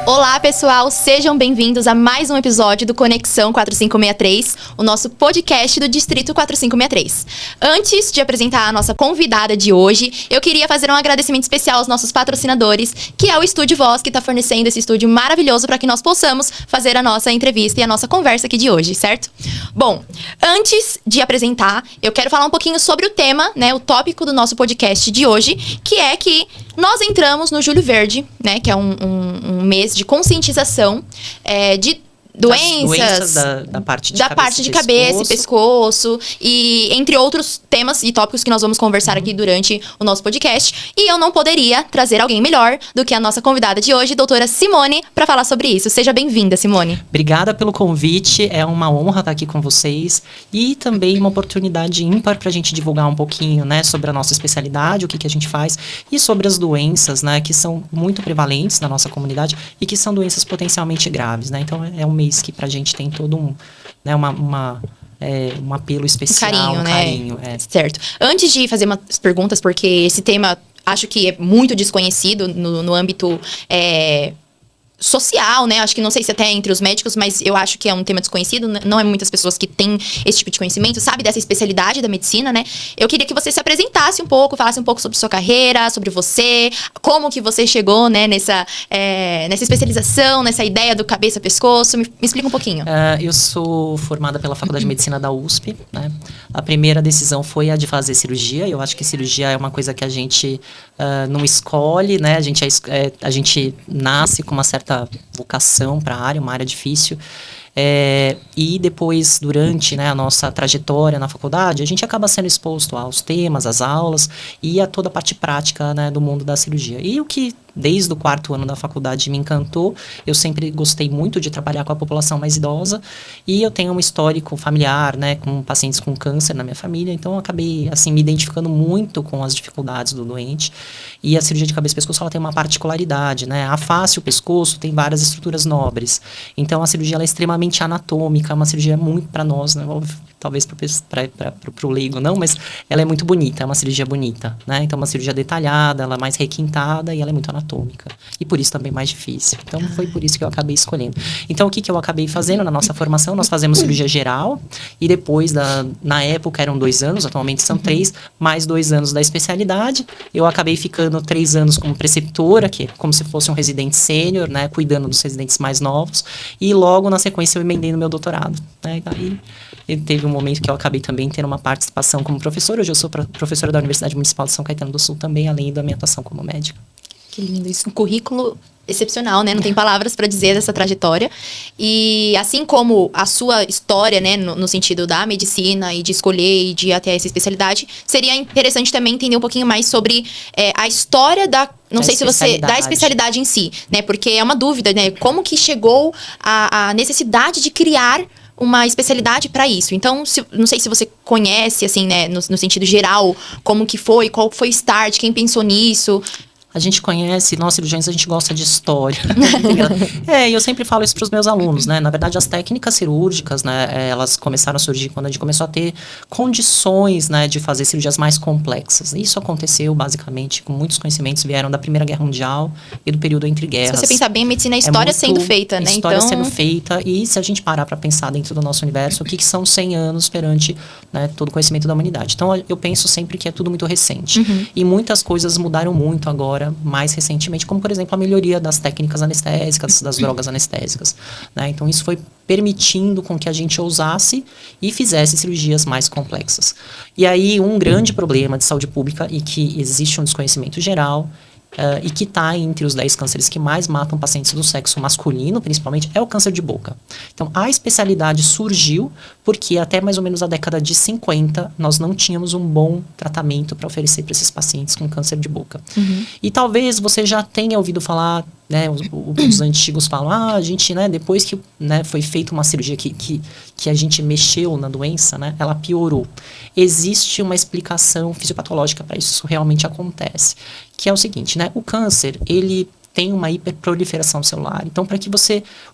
Olá, pessoal! Sejam bem-vindos a mais um episódio do Conexão 4563, o nosso podcast do Distrito 4563. Antes de apresentar a nossa convidada de hoje, eu queria fazer um agradecimento especial aos nossos patrocinadores, que é o Estúdio Voz, que está fornecendo esse estúdio maravilhoso para que nós possamos fazer a nossa entrevista e a nossa conversa aqui de hoje, certo? Bom, antes de apresentar, eu quero falar um pouquinho sobre o tema, né, o tópico do nosso podcast de hoje, que é que nós entramos no Julho Verde, né, que é um mês de conscientização de doenças da parte de cabeça e pescoço, e entre outros temas e tópicos que nós vamos conversar aqui durante o nosso podcast. E eu não poderia trazer alguém melhor do que a nossa convidada de hoje, doutora Simone, para falar sobre isso. Seja bem-vinda, Simone. Obrigada pelo convite, é uma honra estar aqui com vocês e também uma oportunidade ímpar para a gente divulgar um pouquinho, né, sobre a nossa especialidade, o que a gente faz e sobre as doenças, né, que são muito prevalentes na nossa comunidade e que são doenças potencialmente graves, né. Então é um mês que pra gente tem todo um apelo especial, um carinho, né? Certo. Antes de fazer umas perguntas, porque esse tema acho que é muito desconhecido no âmbito social, né? Acho que não sei se até entre os médicos, mas eu acho que é um tema desconhecido. Não é muitas pessoas que têm esse tipo de conhecimento, sabe? Dessa especialidade da medicina, né? Eu queria que você se apresentasse um pouco, falasse um pouco sobre sua carreira, sobre você, como que você chegou, né, nessa especialização, nessa ideia do cabeça-pescoço. Me explica um pouquinho. Eu sou formada pela Faculdade de Medicina da USP, né? A primeira decisão foi a de fazer cirurgia. Eu acho que cirurgia é uma coisa que a gente não escolhe, né? A gente nasce com uma certa vocação para a área, uma área difícil. E depois, durante, né, a nossa trajetória na faculdade, a gente acaba sendo exposto aos temas, às aulas e a toda a parte prática, né, do mundo da cirurgia. E o que, desde o 4º ano da faculdade, me encantou, eu sempre gostei muito de trabalhar com a população mais idosa e eu tenho um histórico familiar, né, com pacientes com câncer na minha família, então eu acabei, assim, me identificando muito com as dificuldades do doente. E a cirurgia de cabeça e pescoço, ela tem uma particularidade, né, a face e o pescoço tem várias estruturas nobres, então a cirurgia ela é extremamente anatômica, é uma cirurgia muito para nós, né, talvez para o leigo não, mas ela é muito bonita, é uma cirurgia bonita, né, então uma cirurgia detalhada, ela é mais requintada e ela é muito anatômica, e por isso também mais difícil, então foi por isso que eu acabei escolhendo. Então o que eu acabei fazendo na nossa formação, nós fazemos cirurgia geral, e depois, na época eram 2 anos, atualmente são 3, mais 2 anos da especialidade, eu acabei ficando 3 anos como preceptora, que é como se fosse um residente sênior, né, cuidando dos residentes mais novos, e logo na sequência eu emendei no meu doutorado, né, aí teve um momento que eu acabei também tendo uma participação como professora. Hoje eu sou professora da Universidade Municipal de São Caetano do Sul também, além da minha atuação como médica. Que lindo, isso, um currículo excepcional, né? Não tem palavras para dizer dessa trajetória. E assim como a sua história, né, no sentido da medicina e de escolher e de ir até essa especialidade, seria interessante também entender um pouquinho mais sobre a história da especialidade em si, né? Porque é uma dúvida, né? Como que chegou a necessidade de criar uma especialidade para isso. Então, não sei se você conhece, assim, né, no sentido geral, como que foi, qual foi o start, quem pensou nisso. A gente conhece, nós cirurgiões, a gente gosta de história. E eu sempre falo isso para os meus alunos, né? Na verdade, as técnicas cirúrgicas, né, elas começaram a surgir quando a gente começou a ter condições, né, de fazer cirurgias mais complexas. Isso aconteceu, basicamente, com muitos conhecimentos vieram da Primeira Guerra Mundial e do período entre guerras. Se você pensar bem, a medicina é história sendo feita, né? História sendo feita, e se a gente parar para pensar dentro do nosso universo, o que são 100 anos perante, né, todo o conhecimento da humanidade. Então, eu penso sempre que é tudo muito recente. E muitas coisas mudaram muito agora, mais recentemente, como por exemplo a melhoria das técnicas anestésicas, das drogas anestésicas, né? Então isso foi permitindo com que a gente ousasse e fizesse cirurgias mais complexas. E aí um grande problema de saúde pública e que existe um desconhecimento geral e que está entre os 10 cânceres que mais matam pacientes do sexo masculino, principalmente, é o câncer de boca. Então, a especialidade surgiu porque até mais ou menos a década de 50, nós não tínhamos um bom tratamento para oferecer para esses pacientes com câncer de boca. E talvez você já tenha ouvido falar, né, os antigos falam, a gente, né, depois que, né, foi feita uma cirurgia que a gente mexeu na doença, né, ela piorou. Existe uma explicação fisiopatológica para isso realmente acontece, que é o seguinte, né, o câncer, ele tem uma hiperproliferação celular. Então, para que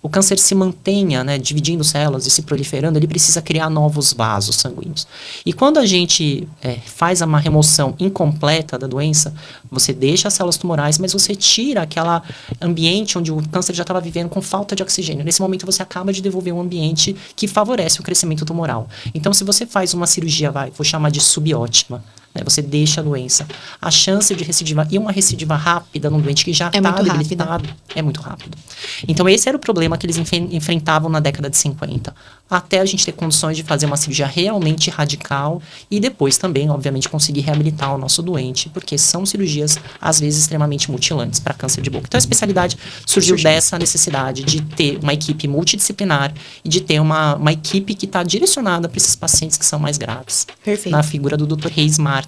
o câncer se mantenha, né, dividindo células e se proliferando, ele precisa criar novos vasos sanguíneos. E quando a gente faz uma remoção incompleta da doença, você deixa as células tumorais, mas você tira aquele ambiente onde o câncer já estava vivendo com falta de oxigênio. Nesse momento, você acaba de devolver um ambiente que favorece o crescimento tumoral. Então, se você faz uma cirurgia, vou chamar de subótima, né, você deixa a doença, a chance de recidiva, e uma recidiva rápida num doente que já está debilitado, é muito rápido. Então, esse era o problema que eles enfrentavam na década de 50, até a gente ter condições de fazer uma cirurgia realmente radical e depois também, obviamente, conseguir reabilitar o nosso doente, porque são cirurgias, às vezes, extremamente mutilantes para câncer de boca. Então, a especialidade surgiu dessa necessidade de ter uma equipe multidisciplinar e de ter uma equipe que está direcionada para esses pacientes que são mais graves. Perfeito. Na figura do Dr. Reis Martin,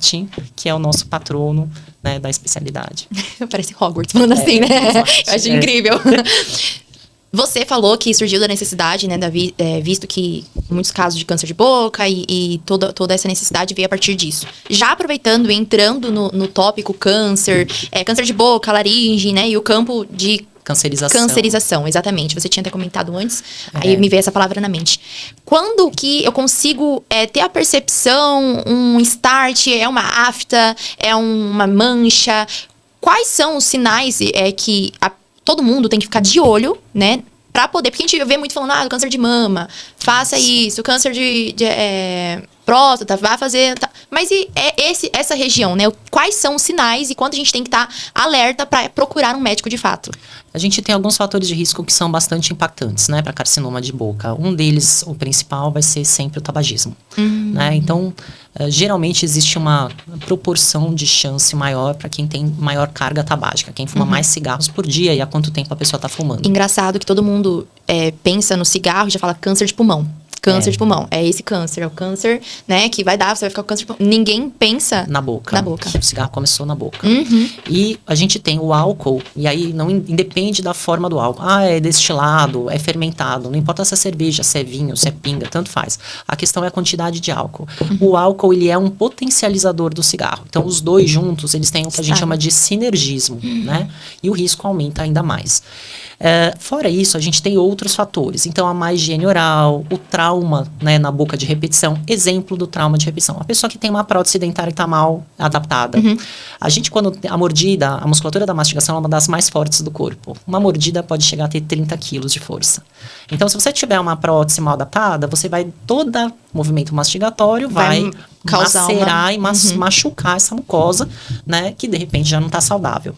que é o nosso patrono, né, da especialidade. Parece Hogwarts falando assim, né? Eu acho incrível. Você falou que surgiu da necessidade, né, visto que muitos casos de câncer de boca e toda essa necessidade veio a partir disso. Já aproveitando e entrando no tópico câncer, câncer de boca, laringe, né, e o campo de cancerização, exatamente. Você tinha até comentado antes, aí me veio essa palavra na mente. Quando que eu consigo ter a percepção, um start, é uma afta, é uma mancha? Quais são os sinais que todo mundo tem que ficar de olho, né? Pra poder, porque a gente vê muito falando, câncer de mama, faça isso, câncer de próstata, vá fazer... Tá. Mas e essa região, né? Quais são os sinais e quando a gente tem que estar alerta para procurar um médico de fato? A gente tem alguns fatores de risco que são bastante impactantes, né, para carcinoma de boca. Um deles, o principal, vai ser sempre o tabagismo. Né? Então, geralmente existe uma proporção de chance maior para quem tem maior carga tabágica, quem fuma mais cigarros por dia e há quanto tempo a pessoa está fumando. Engraçado que todo mundo pensa no cigarro e já fala câncer de pulmão. Câncer de pulmão. É esse câncer. É o câncer, né, que vai dar, você vai ficar com câncer de pulmão. Ninguém pensa na boca. O cigarro começou na boca. Uhum. E a gente tem o álcool, e aí não independe da forma do álcool. É destilado, é fermentado. Não importa se é cerveja, se é vinho, se é pinga, tanto faz. A questão é a quantidade de álcool. O álcool, ele é um potencializador do cigarro. Então, os dois juntos, eles têm o que a gente chama de sinergismo, né? E o risco aumenta ainda mais. Fora isso, a gente tem outros fatores. Então, a má higiene oral, o trauma, né, na boca de repetição. Exemplo do trauma de repetição. A pessoa que tem uma prótese dentária que está mal adaptada. A gente, quando a mordida, a musculatura da mastigação é uma das mais fortes do corpo. Uma mordida pode chegar a ter 30 quilos de força. Então, se você tiver uma prótese mal adaptada, você vai, todo movimento mastigatório vai macerar e machucar essa mucosa, né, que de repente já não está saudável.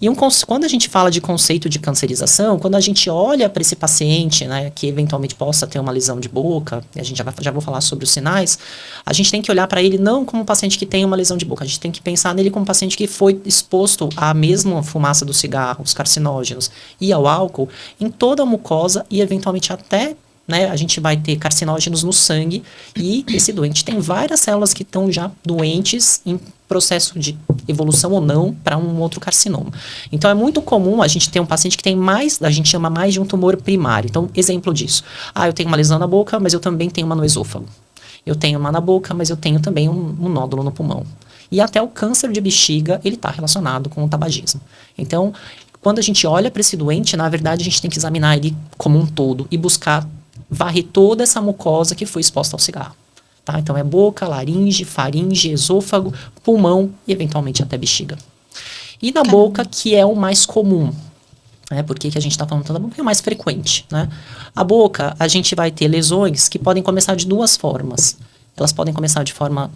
E quando a gente fala de conceito de cancerização, quando a gente olha para esse paciente, né, que eventualmente possa ter uma lesão de boca, e a gente já vou falar sobre os sinais, a gente tem que olhar para ele não como um paciente que tem uma lesão de boca, a gente tem que pensar nele como um paciente que foi exposto à mesma fumaça do cigarro, os carcinógenos e ao álcool, em toda a mucosa e eventualmente até, né, a gente vai ter carcinógenos no sangue e esse doente tem várias células que estão já doentes em processo de evolução ou não para um outro carcinoma. Então, é muito comum a gente ter um paciente que tem mais, a gente chama mais de um tumor primário. Então, exemplo disso. Eu tenho uma lesão na boca, mas eu também tenho uma no esôfago. Eu tenho uma na boca, mas eu tenho também um nódulo no pulmão. E até o câncer de bexiga, ele está relacionado com o tabagismo. Então, quando a gente olha para esse doente, na verdade, a gente tem que examinar ele como um todo e buscar varrer toda essa mucosa que foi exposta ao cigarro. Tá? Então, é boca, laringe, faringe, esôfago, pulmão e, eventualmente, até bexiga. E na boca, que é o mais comum. Por que a gente está falando tanto da boca? É o mais frequente. Né? A boca, a gente vai ter lesões que podem começar de duas formas. Elas podem começar de forma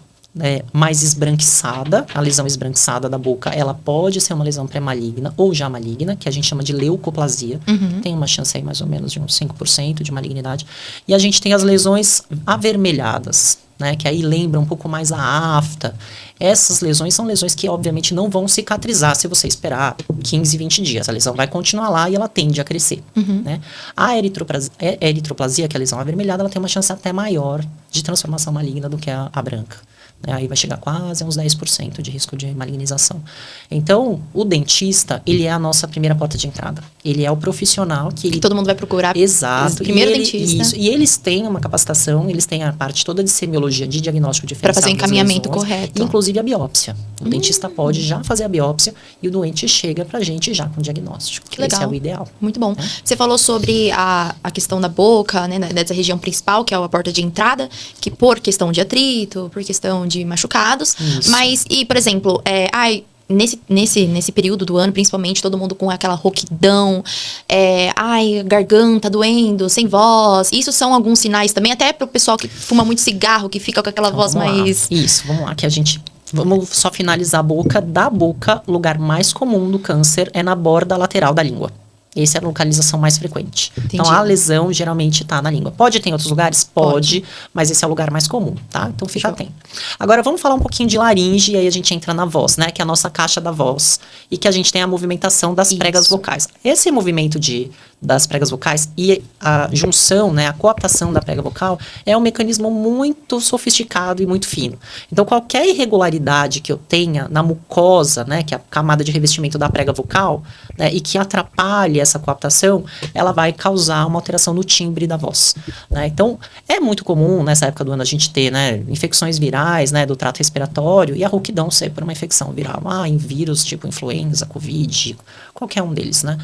mais esbranquiçada. A lesão esbranquiçada da boca, ela pode ser uma lesão pré-maligna ou já maligna, que a gente chama de leucoplasia. Tem uma chance aí mais ou menos de uns 5% de malignidade. E a gente tem as lesões avermelhadas, né, que aí lembra um pouco mais a afta. Essas lesões são lesões que, obviamente, não vão cicatrizar se você esperar 15, 20 dias. A lesão vai continuar lá e ela tende a crescer. Né? A eritroplasia, que é a lesão avermelhada, ela tem uma chance até maior de transformação maligna do que a branca. né? Aí vai chegar quase a uns 10% de risco de malignização. Então, o dentista, ele é a nossa primeira porta de entrada. Ele é o profissional que todo mundo vai procurar. Exato. Primeiro dentista. Isso. E eles têm uma capacitação, eles têm a parte toda de semiologia, de diagnóstico diferencial. Para fazer o encaminhamento correto. Inclusive a biópsia. O dentista pode já fazer a biópsia e o doente chega pra gente já com o diagnóstico. Que legal. Esse é o ideal. Muito bom. Você falou sobre a questão da boca, né, dessa região principal, que é a porta de entrada, que por questão de atrito, por questão de machucados. Isso. Mas, e por exemplo, nesse período do ano, principalmente, todo mundo com aquela rouquidão, garganta doendo, sem voz. Isso são alguns sinais também, até pro pessoal que fuma muito cigarro, que fica com aquela Então, voz mais... Isso, vamos lá, que a gente... Vamos só finalizar a boca. Da boca, o lugar mais comum do câncer é na borda lateral da língua. Essa é a localização mais frequente. Entendi. Então, a lesão geralmente está na língua. Pode ter em outros lugares? Pode, mas esse é o lugar mais comum, tá? Então, fica atento. Agora, vamos falar um pouquinho de laringe, e aí a gente entra na voz, né? Que é a nossa caixa da voz. E que a gente tem a movimentação das pregas vocais. Esse movimento das pregas vocais e a junção, né? A coaptação da prega vocal é um mecanismo muito sofisticado e muito fino. Então, qualquer irregularidade que eu tenha na mucosa, né? Que é a camada de revestimento da prega vocal, né? E que atrapalhe essa coaptação, ela vai causar uma alteração no timbre da voz, né? Então, é muito comum nessa época do ano a gente ter, né, infecções virais, né, do trato respiratório e a rouquidão ser por uma infecção viral, em vírus tipo influenza, covid, qualquer um deles, né?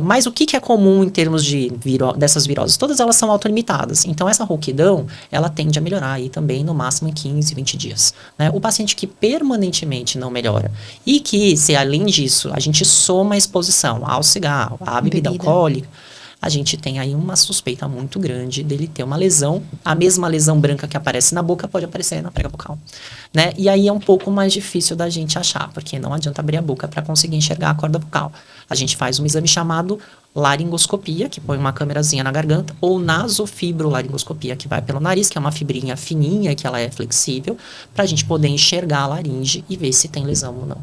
Mas o que é comum em termos dessas viroses? Todas elas são autolimitadas. Então, essa rouquidão, ela tende a melhorar aí também no máximo em 15, 20 dias, né? O paciente que permanentemente não melhora e que, se além disso, a gente soma a exposição ao cigarro, à bebida alcoólica, a gente tem aí uma suspeita muito grande dele ter uma lesão. A mesma lesão branca que aparece na boca pode aparecer na prega vocal, né? E aí é um pouco mais difícil da gente achar, porque não adianta abrir a boca para conseguir enxergar a corda vocal. A gente faz um exame chamado laringoscopia, que põe uma câmerazinha na garganta, ou nasofibrolaringoscopia, que vai pelo nariz, que é uma fibrinha fininha, que ela é flexível, para a gente poder enxergar a laringe e ver se tem lesão ou não.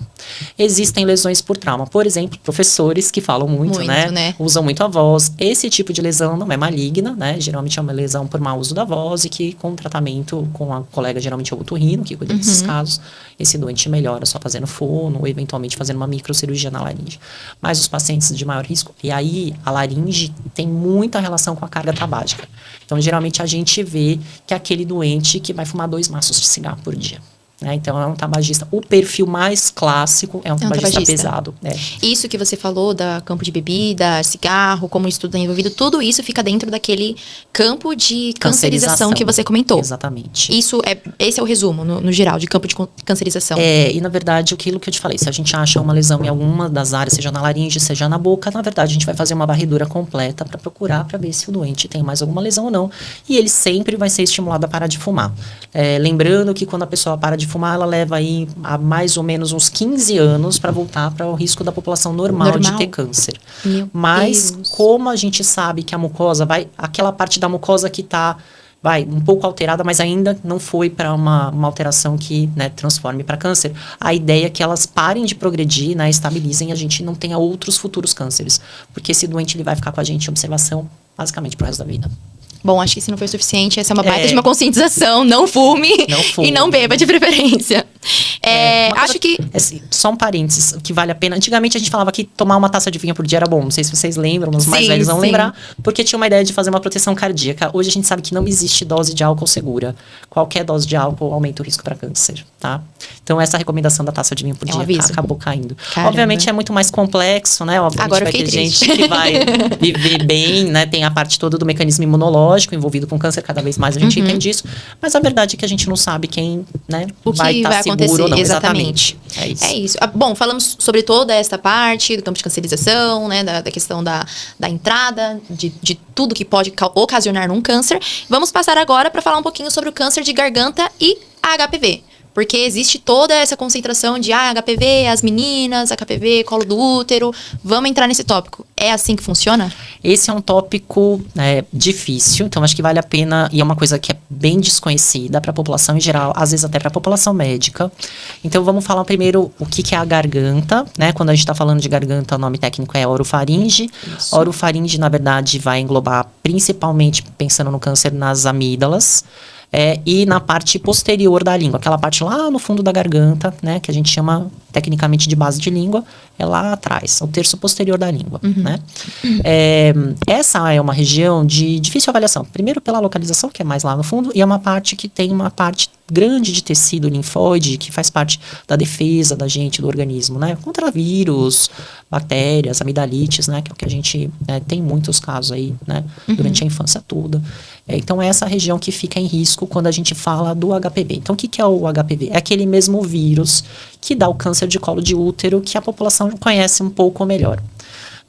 Existem lesões por trauma, por exemplo, professores que falam muito, né? Usam muito a voz. Esse tipo de lesão não é maligna, né? Geralmente é uma lesão por mau uso da voz e que com tratamento com a colega, geralmente é o otorrino, que cuida desses casos, esse doente melhora só fazendo fono ou eventualmente fazendo uma microcirurgia na laringe. Mas os pacientes de maior risco, e aí a laringe tem muita relação com a carga tabágica. Então, geralmente, a gente vê que é aquele doente que vai fumar 2 maços de cigarro por dia. Né? Então, é um tabagista. O perfil mais clássico é um tabagista pesado. Isso que você falou da campo de bebida, cigarro, como isso tudo é envolvido, tudo isso fica dentro daquele campo de cancerização que você comentou. Exatamente. Esse é o resumo, no geral, de campo de cancerização. E na verdade, aquilo que eu te falei, se a gente acha uma lesão em alguma das áreas, seja na laringe, seja na boca, na verdade, a gente vai fazer uma varredura completa para procurar, para ver se o doente tem mais alguma lesão ou não. E ele sempre vai ser estimulado a parar de fumar. Lembrando que quando a pessoa para de fumar, ela leva aí a mais ou menos uns 15 anos para voltar para o risco da população normal de ter câncer. Mas como a gente sabe que a mucosa aquela parte da mucosa que está um pouco alterada, mas ainda não foi para uma alteração que, né, transforme para câncer. A ideia é que elas parem de progredir, né, estabilizem e a gente não tenha outros futuros cânceres. Porque esse doente ele vai ficar com a gente em observação basicamente pro resto da vida. Bom, acho que se não foi suficiente, essa é uma baita de uma conscientização. Não fume e não beba de preferência. Acho que... só um parênteses, que vale a pena. Antigamente a gente falava que tomar uma taça de vinho por dia era bom. Não sei se vocês lembram, os mais velhos vão lembrar. Porque tinha uma ideia de fazer uma proteção cardíaca. Hoje a gente sabe que não existe dose de álcool segura. Qualquer dose de álcool aumenta o risco para câncer, tá? Então essa recomendação da taça de vinho por dia acabou caindo. Caramba. Obviamente é muito mais complexo, né? Obviamente agora vai ter gente que vai viver bem, né? Tem a parte toda do mecanismo imunológico envolvido com câncer, cada vez mais a gente entende isso. Mas a verdade é que a gente não sabe quem, né, vai estar seguro ou não. Exatamente. É isso. Bom, falamos sobre toda esta parte do campo de cancerização, né, da questão da entrada, de tudo que pode ocasionar num câncer. Vamos passar agora para falar um pouquinho sobre o câncer de garganta e HPV. Porque existe toda essa concentração de HPV, as meninas, HPV, colo do útero. Vamos entrar nesse tópico. É assim que funciona? Esse é um tópico difícil, então acho que vale a pena, e é uma coisa que é bem desconhecida para a população em geral, às vezes até para a população médica. Então vamos falar primeiro o que é a garganta, né? Quando a gente está falando de garganta, o nome técnico é orofaringe. Isso. Orofaringe, na verdade, vai englobar principalmente, pensando no câncer, nas amígdalas. E na parte posterior da língua, aquela parte lá no fundo da garganta, né? Que a gente chama tecnicamente de base de língua, é lá atrás, o terço posterior da língua, né? Essa é uma região de difícil avaliação. Primeiro pela localização, que é mais lá no fundo, e é uma parte que tem uma parte grande de tecido linfóide, que faz parte da defesa da gente, do organismo, né? Contra vírus, bactérias, amidalites, né? Que é o que a gente tem muitos casos aí, né? Durante a infância toda. Então, é essa região que fica em risco quando a gente fala do HPV. Então, o que é o HPV? É aquele mesmo vírus que dá o câncer de colo de útero que a população conhece um pouco melhor,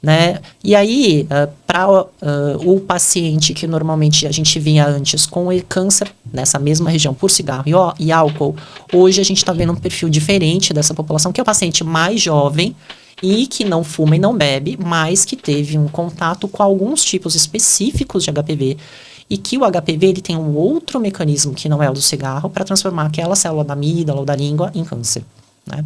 né? E aí, para o paciente que normalmente a gente vinha antes com câncer nessa mesma região por cigarro e álcool, hoje a gente está vendo um perfil diferente dessa população, que é o paciente mais jovem e que não fuma e não bebe, mas que teve um contato com alguns tipos específicos de HPV, e que o HPV ele tem um outro mecanismo que não é o do cigarro para transformar aquela célula da amígdala ou da língua em câncer, né?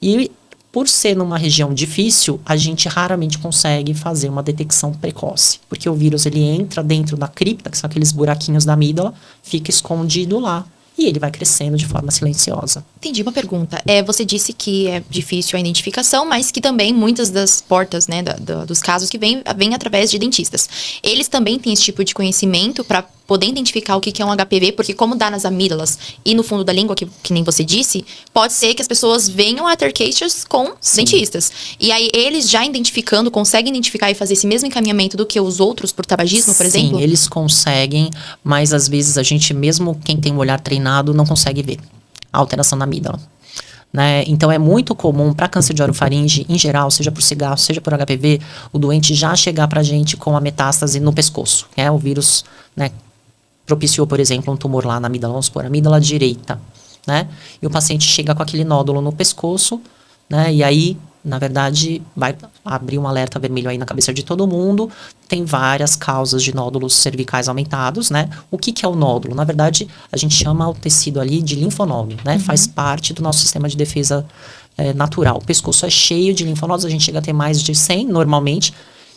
E por ser numa região difícil, a gente raramente consegue fazer uma detecção precoce, porque o vírus ele entra dentro da cripta, que são aqueles buraquinhos da amígdala, fica escondido lá e ele vai crescendo de forma silenciosa. Entendi uma pergunta. Você disse que é difícil a identificação, mas que também muitas das portas, né, dos casos que vêm através de dentistas. Eles também têm esse tipo de conhecimento para poder identificar o que é um HPV, porque como dá nas amígdalas e no fundo da língua, que nem você disse, pode ser que as pessoas venham a ter queixas com dentistas. E aí eles já identificando, conseguem identificar e fazer esse mesmo encaminhamento do que os outros por tabagismo, por exemplo? Sim, eles conseguem, mas às vezes a gente, mesmo quem tem um olhar treinado, não consegue ver a alteração na amígdala, né? Então é muito comum para câncer de orofaringe, em geral, seja por cigarro, seja por HPV, o doente já chegar para a gente com a metástase no pescoço, né? O vírus, né, propiciou, por exemplo, um tumor lá na amígdala, vamos supor, amígdala direita, né? E o paciente chega com aquele nódulo no pescoço, né? E aí, na verdade, vai abrir um alerta vermelho aí na cabeça de todo mundo. Tem várias causas de nódulos cervicais aumentados, né? O que é o nódulo? Na verdade, a gente chama o tecido ali de linfonodo, né? Faz parte do nosso sistema de defesa natural. O pescoço é cheio de linfonodos, a gente chega a ter mais de 100 normalmente.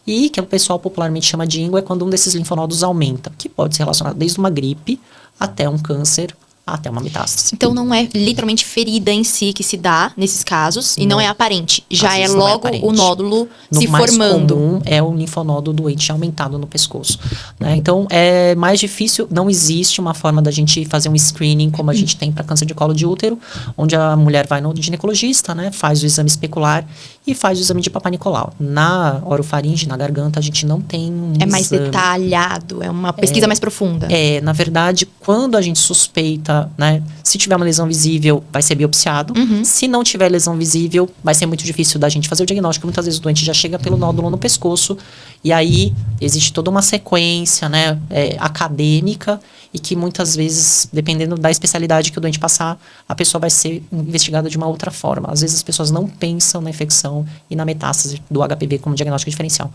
E que o pessoal popularmente chama de íngua é quando um desses linfonodos aumenta, que pode ser relacionado desde uma gripe até um câncer, até uma metástase. Então não é literalmente ferida em si que se dá nesses casos, e não é aparente. Já é logo o nódulo se formando. O mais comum é o linfonodo doente aumentado no pescoço, né? Então é mais difícil, não existe uma forma da gente fazer um screening como a gente tem para câncer de colo de útero, onde a mulher vai no ginecologista, né? Faz o exame especular e faz o exame de Papa Nicolau. Na orofaringe, na garganta, a gente não tem um exame. Mais detalhado, é uma pesquisa mais profunda. Na verdade, quando a gente suspeita, né? Se tiver uma lesão visível, vai ser biopsiado. Se não tiver lesão visível, vai ser muito difícil da gente fazer o diagnóstico. Muitas vezes o doente já chega pelo nódulo no pescoço. E aí, existe toda uma sequência, né, acadêmica, e que muitas vezes, dependendo da especialidade que o doente passar, a pessoa vai ser investigada de uma outra forma. Às vezes as pessoas não pensam na infecção e na metástase do HPV como diagnóstico diferencial.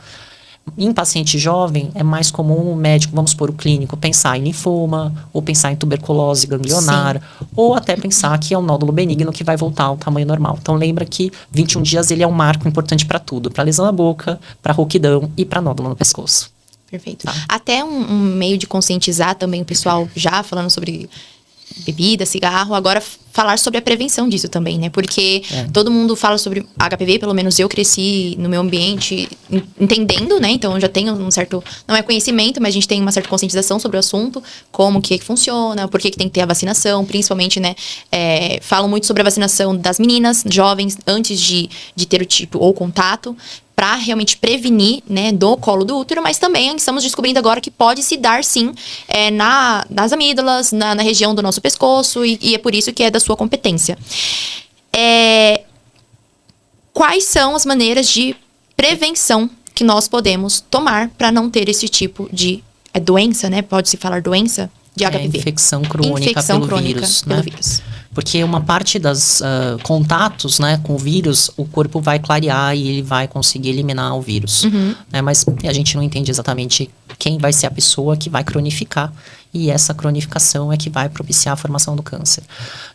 Em paciente jovem, é mais comum o médico, vamos supor, o clínico, pensar em linfoma, ou pensar em tuberculose ganglionar, ou até pensar que é um nódulo benigno que vai voltar ao tamanho normal. Então, lembra que 21 dias ele é um marco importante para tudo, para lesão na boca, para rouquidão e para nódulo no pescoço. Perfeito. Tá. Até um meio de conscientizar também o pessoal já falando sobre bebida, cigarro, agora falar sobre a prevenção disso também, né? Porque todo mundo fala sobre HPV, pelo menos eu cresci no meu ambiente entendendo, né? Então eu já tenho um certo, não é conhecimento, mas a gente tem uma certa conscientização sobre o assunto, como que funciona, por que tem que ter a vacinação, principalmente, né? Falam muito sobre a vacinação das meninas, jovens, antes de ter o tipo ou contato, para realmente prevenir, né, do colo do útero, mas também estamos descobrindo agora que pode se dar, sim, nas amígdalas, na região do nosso pescoço, e é por isso que é da sua competência. Quais são as maneiras de prevenção que nós podemos tomar para não ter esse tipo de doença, né? Pode-se falar doença de HPV. Infecção crônica pelo vírus. Porque uma parte dos contatos, né, com o vírus, o corpo vai clarear e ele vai conseguir eliminar o vírus. Né? Mas a gente não entende exatamente quem vai ser a pessoa que vai cronificar. E essa cronificação é que vai propiciar a formação do câncer.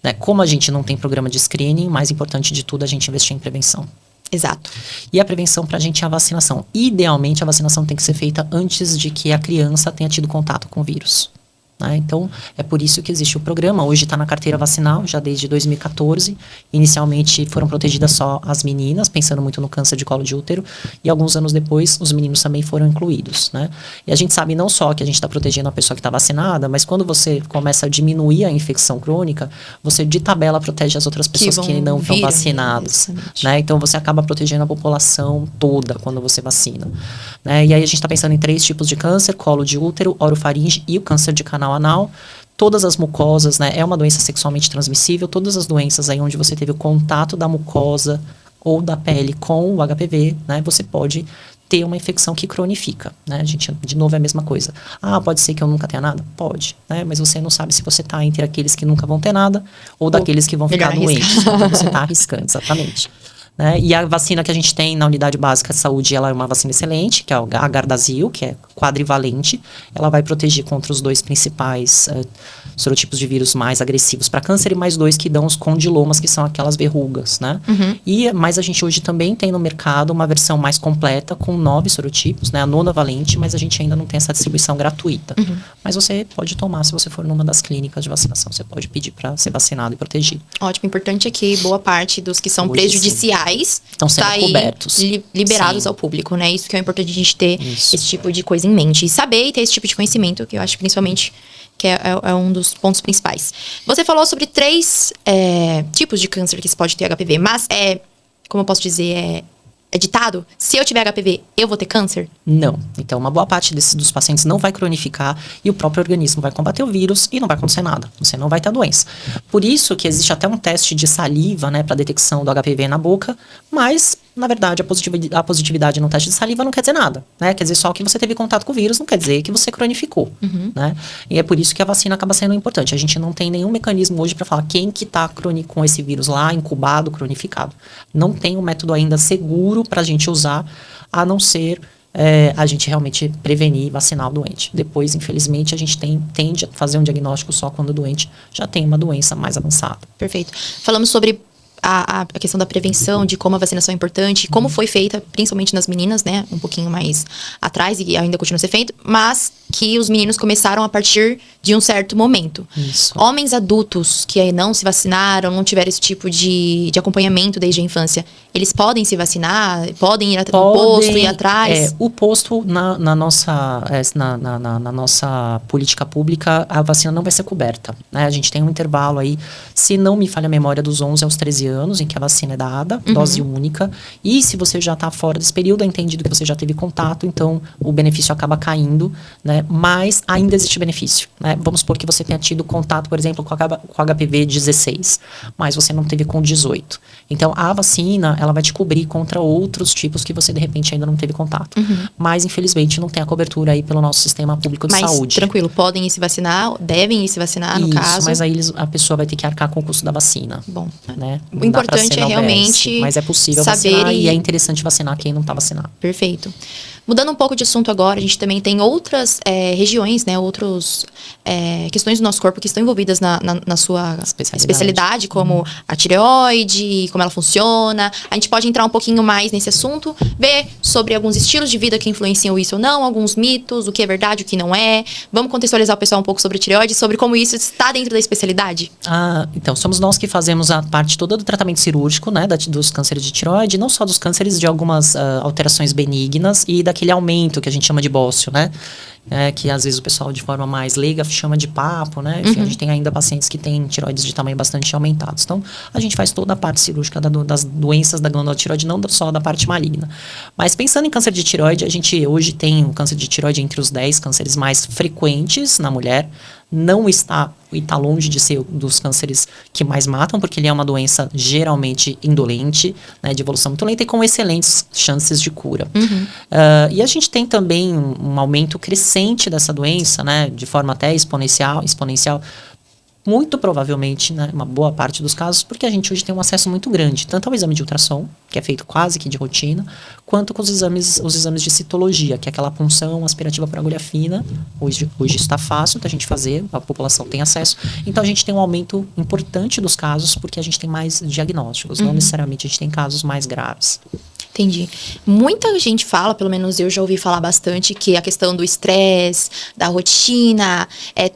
Né? Como a gente não tem programa de screening, mais importante de tudo é a gente investir em prevenção. Exato. E a prevenção pra gente é a vacinação. Idealmente, a vacinação tem que ser feita antes de que a criança tenha tido contato com o vírus. né? Então, é por isso que existe o programa. Hoje está na carteira vacinal, já desde 2014. Inicialmente foram protegidas só as meninas, pensando muito no câncer de colo de útero, e alguns anos depois os meninos também foram incluídos, né? E a gente sabe não só que a gente está protegendo a pessoa que está vacinada, mas quando você começa a diminuir a infecção crônica, você de tabela protege as outras pessoas que não estão vacinadas, né? Então você acaba protegendo a população toda quando você vacina, né? E aí a gente está pensando em 3 tipos de câncer: colo de útero, orofaringe e o câncer de canal anal. Todas as mucosas, né? É uma doença sexualmente transmissível. Todas as doenças aí onde você teve o contato da mucosa ou da pele com o HPV, né? Você pode ter uma infecção que cronifica, né? A gente, de novo, é a mesma coisa. Pode ser que eu nunca tenha nada? Pode, né? Mas você não sabe se você está entre aqueles que nunca vão ter nada ou daqueles que vão ficar doentes. Então você está arriscando, exatamente. Né? E a vacina que a gente tem na Unidade Básica de Saúde, ela é uma vacina excelente, que é a Gardasil, que é quadrivalente. Ela vai proteger contra os 2 principais sorotipos de vírus mais agressivos para câncer e mais 2 que dão os condilomas, que são aquelas verrugas, né? Mas a gente hoje também tem no mercado uma versão mais completa com 9 sorotipos, né? A 9ª valente, mas a gente ainda não tem essa distribuição gratuita. Mas você pode tomar se você for numa das clínicas de vacinação. Você pode pedir para ser vacinado e protegido. Ótimo, importante é que boa parte dos que são hoje, prejudiciais estão sendo cobertos, liberados ao público, né? Isso que é importante a gente ter esse tipo de coisa em mente. E saber e ter esse tipo de conhecimento, que eu acho principalmente que é um dos pontos principais. Você falou sobre 3 tipos de câncer que se pode ter HPV, mas como eu posso dizer, é ditado, se eu tiver HPV, eu vou ter câncer? Não. Então, uma boa parte dos pacientes não vai cronificar e o próprio organismo vai combater o vírus e não vai acontecer nada. Você não vai ter a doença. Por isso que existe até um teste de saliva, né, para detecção do HPV na boca, mas, na verdade, a positividade no teste de saliva não quer dizer nada, né? Quer dizer só que você teve contato com o vírus, não quer dizer que você cronificou, né? E é por isso que a vacina acaba sendo importante. A gente não tem nenhum mecanismo hoje para falar quem que está com esse vírus lá, incubado, cronificado. Não tem um método ainda seguro para a gente usar, a não ser a gente realmente prevenir e vacinar o doente. Depois, infelizmente, a gente tende a fazer um diagnóstico só quando o doente já tem uma doença mais avançada. Perfeito. Falamos sobre a questão da prevenção, de como a vacinação é importante, como foi feita, principalmente nas meninas, né? Um pouquinho mais atrás e ainda continua a ser feito, mas que os meninos começaram a partir de um certo momento. Isso. Homens adultos que não se vacinaram, não tiveram esse tipo de acompanhamento desde a infância, eles podem se vacinar? Podem ir no posto, ir atrás? O posto, na nossa política pública, a vacina não vai ser coberta, né? A gente tem um intervalo aí, se não me falha a memória, dos 11 aos 13 anos, em que a vacina é dada, dose única. E se você já está fora desse período, é entendido que você já teve contato, então o benefício acaba caindo, né? Mas ainda existe benefício, né? Vamos supor que você tenha tido contato, por exemplo, com HPV 16, mas você não teve com 18. Então, a vacina, ela vai te cobrir contra outros tipos que você, de repente, ainda não teve contato. Mas, infelizmente, não tem a cobertura aí pelo nosso sistema público de saúde. Mas, tranquilo, podem ir se vacinar, devem ir se vacinar, no caso. Mas aí a pessoa vai ter que arcar com o custo da vacina. Bom, né? O importante é realmente mas é possível saber vacinar e é interessante vacinar quem não está vacinado. Perfeito. Mudando um pouco de assunto agora, a gente também tem outras regiões, né, outras questões do nosso corpo que estão envolvidas na sua especialidade, como a tireoide, como ela funciona. A gente pode entrar um pouquinho mais nesse assunto, ver sobre alguns estilos de vida que influenciam isso ou não, alguns mitos, o que é verdade, o que não é. Vamos contextualizar o pessoal um pouco sobre tireoide, sobre como isso está dentro da especialidade? Então, somos nós que fazemos a parte toda do tratamento cirúrgico, né, dos cânceres de tireoide, não só dos cânceres, de algumas alterações benignas e daquele aumento que a gente chama de bócio, né? Que às vezes o pessoal de forma mais leiga chama de papo, né? Enfim, a gente tem ainda pacientes que têm tireoides de tamanho bastante aumentados. Então, a gente faz toda a parte cirúrgica das doenças da glândula tireoide, não só da parte maligna. Mas pensando em câncer de tireoide, a gente hoje tem o câncer de tireoide entre os 10 cânceres mais frequentes na mulher. Não está longe de ser dos cânceres que mais matam, porque ele é uma doença geralmente indolente, né, de evolução muito lenta e com excelentes chances de cura. E a gente tem também um aumento crescente dessa doença, né, de forma até exponencial, muito provavelmente, né, uma boa parte dos casos, porque a gente hoje tem um acesso muito grande, tanto ao exame de ultrassom, que é feito quase que de rotina, quanto com os exames de citologia, que é aquela punção aspirativa por agulha fina. Hoje isso está fácil da gente fazer, a população tem acesso. Então, a gente tem um aumento importante dos casos, porque a gente tem mais diagnósticos, não necessariamente a gente tem casos mais graves. Entendi. Muita gente fala, pelo menos eu já ouvi falar bastante, que a questão do estresse, da rotina,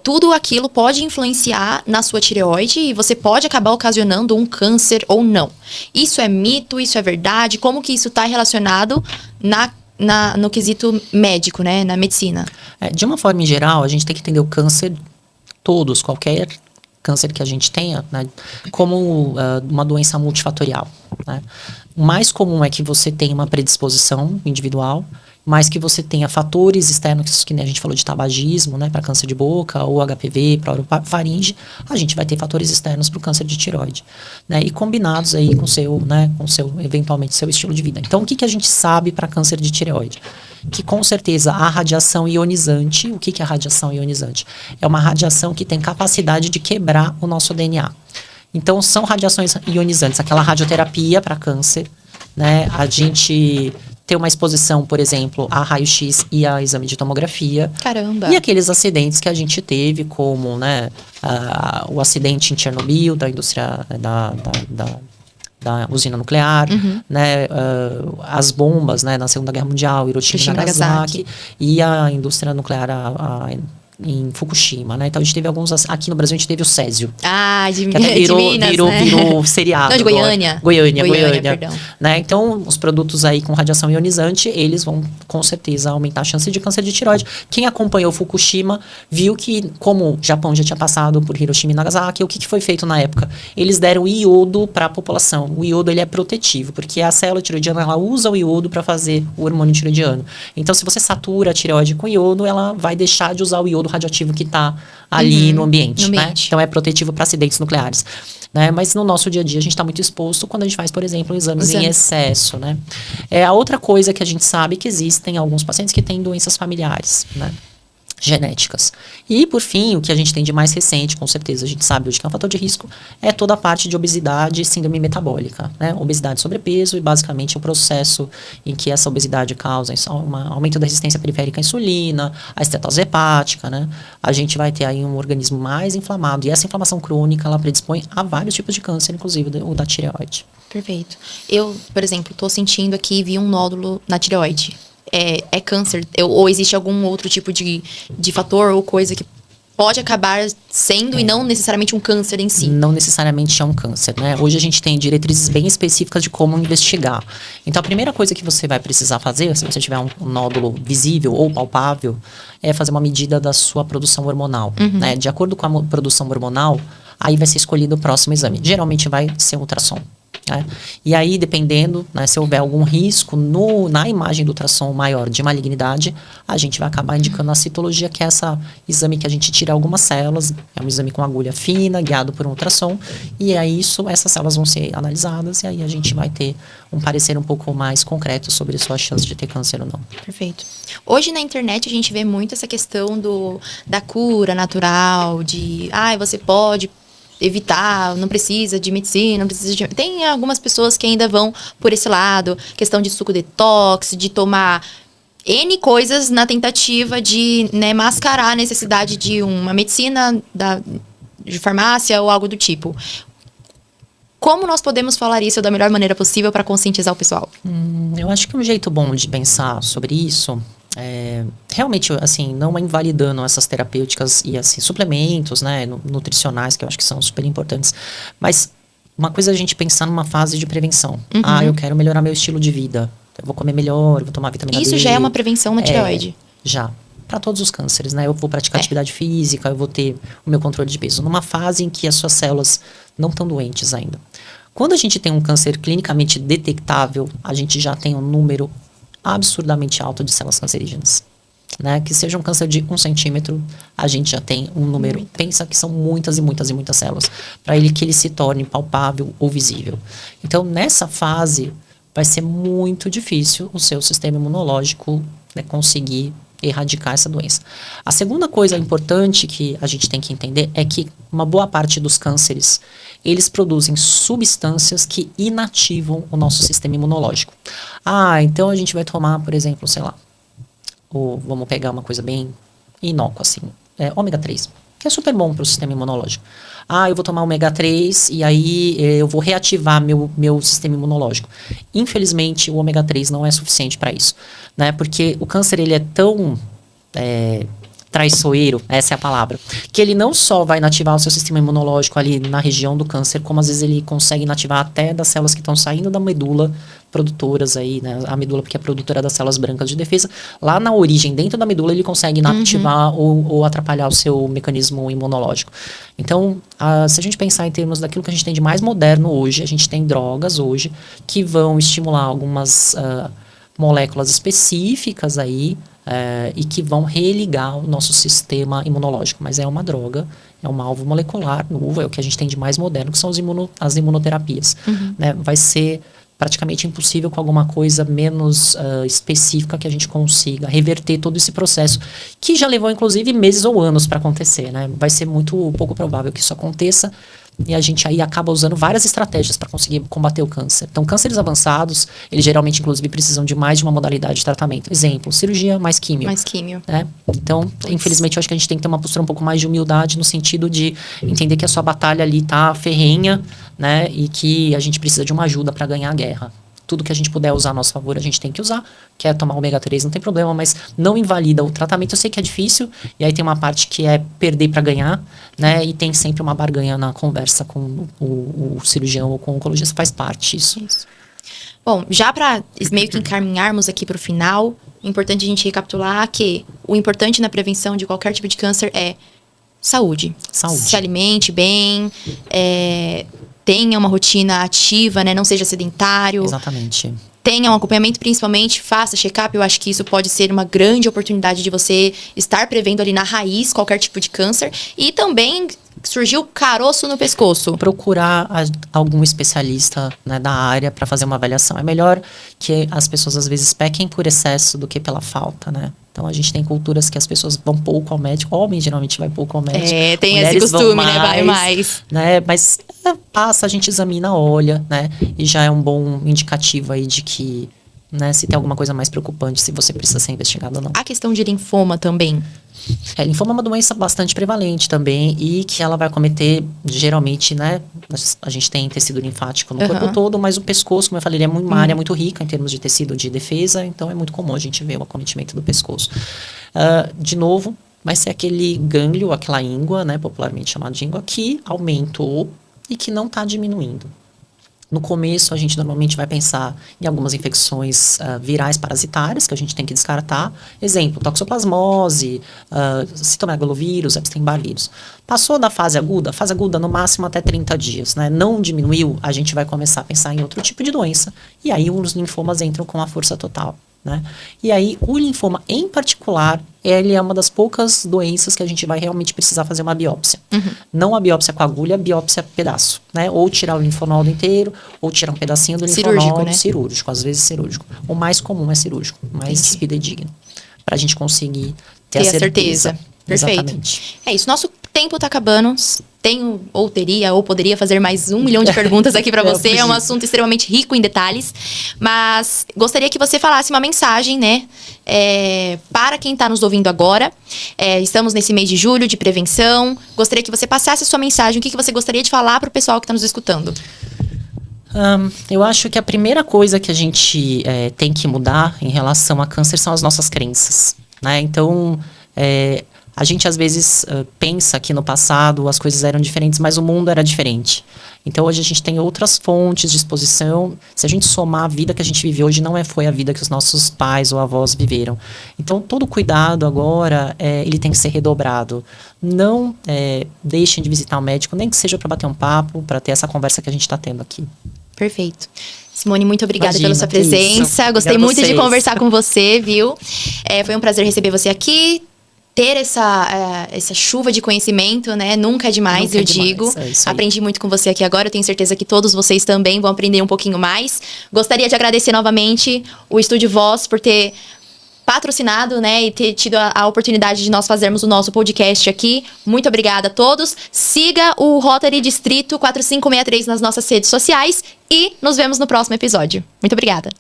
tudo aquilo pode influenciar na sua tireoide e você pode acabar ocasionando um câncer ou não. Isso é mito? Isso é verdade? Como que isso está relacionado no quesito médico, né? Na medicina? De uma forma em geral, a gente tem que entender o câncer, qualquer câncer que a gente tenha, né, como uma doença multifatorial, né? O mais comum é que você tenha uma predisposição individual, mas que você tenha fatores externos, que nem a gente falou de tabagismo, né, para câncer de boca, ou HPV, para orofaringe, a gente vai ter fatores externos para o câncer de tireoide, né, e combinados aí com eventualmente, seu estilo de vida. Então, o que a gente sabe para câncer de tireoide? Que com certeza a radiação ionizante, o que é a radiação ionizante? É uma radiação que tem capacidade de quebrar o nosso DNA. Então, são radiações ionizantes, aquela radioterapia para câncer, né? A gente tem uma exposição, por exemplo, a raio-x e a exame de tomografia. Caramba! E aqueles acidentes que a gente teve, como, né, o acidente em Chernobyl, da indústria da usina nuclear, né, as bombas, né, na Segunda Guerra Mundial, Hiroshima e Nagasaki, e a indústria nuclear em Fukushima, né? Então a gente teve alguns, aqui no Brasil a gente teve o Césio. Que até virou seriado. Não, de Goiânia. Goiânia, perdão. Né? Então, os produtos aí com radiação ionizante, eles vão com certeza aumentar a chance de câncer de tireoide. Quem acompanhou Fukushima viu que, como o Japão já tinha passado por Hiroshima e Nagasaki, o que foi feito na época? Eles deram iodo para a população. O iodo, ele é protetivo, porque a célula tireoidiana, ela usa o iodo para fazer o hormônio tireoidiano. Então, se você satura a tireoide com iodo, ela vai deixar de usar o iodo radioativo que está ali no ambiente. Né? Então, é protetivo para acidentes nucleares. Né? Mas no nosso dia a dia, a gente está muito exposto quando a gente faz, por exemplo, exames em excesso. Né? A outra coisa que a gente sabe é que existem alguns pacientes que têm doenças familiares, né, genéticas. E, por fim, o que a gente tem de mais recente, com certeza, a gente sabe hoje que é um fator de risco, é toda a parte de obesidade e síndrome metabólica, né? Obesidade e sobrepeso, e basicamente o processo em que essa obesidade causa um aumento da resistência periférica à insulina, a estetose hepática, né? A gente vai ter aí um organismo mais inflamado, e essa inflamação crônica, ela predispõe a vários tipos de câncer, inclusive o da tireoide. Perfeito. Eu, por exemplo, estou sentindo aqui, vi um nódulo na tireoide. É câncer? Ou existe algum outro tipo de fator ou coisa que pode acabar sendo e não necessariamente um câncer em si? Não necessariamente é um câncer, né? Hoje a gente tem diretrizes bem específicas de como investigar. Então, a primeira coisa que você vai precisar fazer, se você tiver um nódulo visível ou palpável, é fazer uma medida da sua produção hormonal, né? De acordo com a produção hormonal, aí vai ser escolhido o próximo exame. Geralmente vai ser um ultrassom. Né? E aí, dependendo, né, se houver algum risco na imagem do ultrassom maior de malignidade, a gente vai acabar indicando a citologia, que é esse exame que a gente tira algumas células, é um exame com agulha fina, guiado por um ultrassom, e aí essas células vão ser analisadas, e aí a gente vai ter um parecer um pouco mais concreto sobre a sua chance de ter câncer ou não. Perfeito. Hoje na internet a gente vê muito essa questão da cura natural, de você pode evitar, não precisa de medicina, não precisa de... Tem algumas pessoas que ainda vão por esse lado, questão de suco detox, de tomar N coisas na tentativa de, né, mascarar a necessidade de uma medicina de farmácia ou algo do tipo. Como nós podemos falar isso da melhor maneira possível para conscientizar o pessoal? Eu acho que um jeito bom de pensar sobre isso realmente, assim, não invalidando essas terapêuticas e, assim, suplementos, né, nutricionais, que eu acho que são super importantes, mas uma coisa é a gente pensar numa fase de prevenção. Eu quero melhorar meu estilo de vida, eu vou comer melhor, eu vou tomar vitamina D. Isso já é uma prevenção na tireoide? Já. Para todos os cânceres, né? Eu vou praticar atividade física, eu vou ter o meu controle de peso. Numa fase em que as suas células não estão doentes ainda. Quando a gente tem um câncer clinicamente detectável, a gente já tem um número absurdamente alto de células cancerígenas. Né? Que seja um câncer de 1 centímetro, a gente já tem um número. Pensa que são muitas e muitas e muitas células. Para que ele se torne palpável ou visível. Então, nessa fase, vai ser muito difícil o seu sistema imunológico, né, conseguir erradicar essa doença. A segunda coisa importante que a gente tem que entender é que uma boa parte dos cânceres, eles produzem substâncias que inativam o nosso sistema imunológico. Então a gente vai tomar, por exemplo, sei lá, vamos pegar uma coisa bem inócua, assim, ômega 3. que é super bom para o sistema imunológico. Eu vou tomar ômega 3 e aí eu vou reativar meu sistema imunológico. Infelizmente, o ômega 3 não é suficiente para isso, né? Porque o câncer, ele é tão traiçoeiro, essa é a palavra, que ele não só vai inativar o seu sistema imunológico ali na região do câncer, como às vezes ele consegue inativar até das células que estão saindo da medula, produtoras aí, né? A medula, porque é produtora das células brancas de defesa. Lá na origem, dentro da medula, ele consegue inativar ou atrapalhar o seu mecanismo imunológico. Então, se a gente pensar em termos daquilo que a gente tem de mais moderno hoje, a gente tem drogas hoje que vão estimular algumas moléculas específicas aí e que vão religar o nosso sistema imunológico. Mas é uma droga, é um alvo molecular novo, é o que a gente tem de mais moderno, que são as imunoterapias. Né? Vai ser praticamente impossível com alguma coisa menos específica que a gente consiga reverter todo esse processo, que já levou inclusive meses ou anos para acontecer, né? Vai ser muito pouco provável que isso aconteça, e a gente aí acaba usando várias estratégias para conseguir combater o câncer. Então, cânceres avançados, eles geralmente inclusive precisam de mais de uma modalidade de tratamento. Exemplo, cirurgia mais químio. Mais químio. Né? Então, infelizmente, eu acho que a gente tem que ter uma postura um pouco mais de humildade no sentido de entender que a sua batalha ali tá ferrenha, né? E que a gente precisa de uma ajuda para ganhar a guerra. Tudo que a gente puder usar a nosso favor, a gente tem que usar. Quer tomar ômega 3, não tem problema, mas não invalida o tratamento. Eu sei que é difícil, e aí tem uma parte que é perder para ganhar, né? E tem sempre uma barganha na conversa com o cirurgião ou com o oncologista, faz parte isso. Bom, já para meio que encaminharmos aqui para o final, é importante a gente recapitular que o importante na prevenção de qualquer tipo de câncer é saúde. Se alimente bem, tenha uma rotina ativa, né? Não seja sedentário. Exatamente. Tenha um acompanhamento, principalmente, faça check-up. Eu acho que isso pode ser uma grande oportunidade de você estar prevendo ali na raiz qualquer tipo de câncer. E também surgiu caroço no pescoço. Procurar algum especialista, né, da área para fazer uma avaliação. É melhor que as pessoas às vezes pequem por excesso do que pela falta, né? Então a gente tem culturas que as pessoas vão pouco ao médico. Homem geralmente vai pouco ao médico. Tem Mulheres esse costume, mais, né? Vai mais. Né? Mas passa, a gente examina, olha, né? E já é um bom indicativo aí de que, né, se tem alguma coisa mais preocupante, se você precisa ser investigado ou não. A questão de linfoma também. Linfoma é uma doença bastante prevalente também e que ela vai acometer, geralmente, né? A gente tem tecido linfático no corpo todo, mas o pescoço, como eu falei, ele é uma área muito rica em termos de tecido de defesa, então é muito comum a gente ver o acometimento do pescoço. De novo, vai ser aquele gânglio, aquela íngua, né? Popularmente chamado de íngua, que aumentou e que não está diminuindo. No começo, a gente normalmente vai pensar em algumas infecções virais parasitárias que a gente tem que descartar. Exemplo, toxoplasmose, citomegalovírus, Epstein-Barr vírus. Passou da fase aguda no máximo até 30 dias, né? Não diminuiu, a gente vai começar a pensar em outro tipo de doença. E aí os linfomas entram com a força total, né? E aí o linfoma em particular, ele é uma das poucas doenças que a gente vai realmente precisar fazer uma biópsia. Não a biópsia com agulha, a biópsia pedaço, né? Ou tirar o linfonodo inteiro, ou tirar um pedacinho do linfonodo, né? Cirúrgico, às vezes cirúrgico. O mais comum é cirúrgico, mais fidedigno, pra gente conseguir ter a certeza. Perfeito. Exatamente. É isso, nosso tempo tá acabando. Tenho, ou teria, ou poderia fazer mais 1 milhão de perguntas aqui para você. É um assunto extremamente rico em detalhes. Mas gostaria que você falasse uma mensagem, né? Para quem está nos ouvindo agora. Estamos nesse mês de julho de prevenção. Gostaria que você passasse a sua mensagem. O que você gostaria de falar para o pessoal que está nos escutando? Eu acho que a primeira coisa que a gente tem que mudar em relação a câncer são as nossas crenças, né? Então, a gente às vezes pensa que no passado as coisas eram diferentes, mas o mundo era diferente. Então hoje a gente tem outras fontes de exposição. Se a gente somar a vida que a gente vive hoje, não foi a vida que os nossos pais ou avós viveram. Então todo cuidado agora, ele tem que ser redobrado. Não deixem de visitar o médico, nem que seja para bater um papo, para ter essa conversa que a gente está tendo aqui. Perfeito. Simone, muito obrigada pela sua presença. Gostei muito de conversar com você, viu? Foi um prazer receber você aqui. Ter essa chuva de conhecimento, né? Nunca é demais, eu digo. Aprendi muito com você aqui agora. Eu tenho certeza que todos vocês também vão aprender um pouquinho mais. Gostaria de agradecer novamente o Estúdio Voz por ter patrocinado, né? E ter tido a oportunidade de nós fazermos o nosso podcast aqui. Muito obrigada a todos. Siga o Rotary Distrito 4563 nas nossas redes sociais. E nos vemos no próximo episódio. Muito obrigada.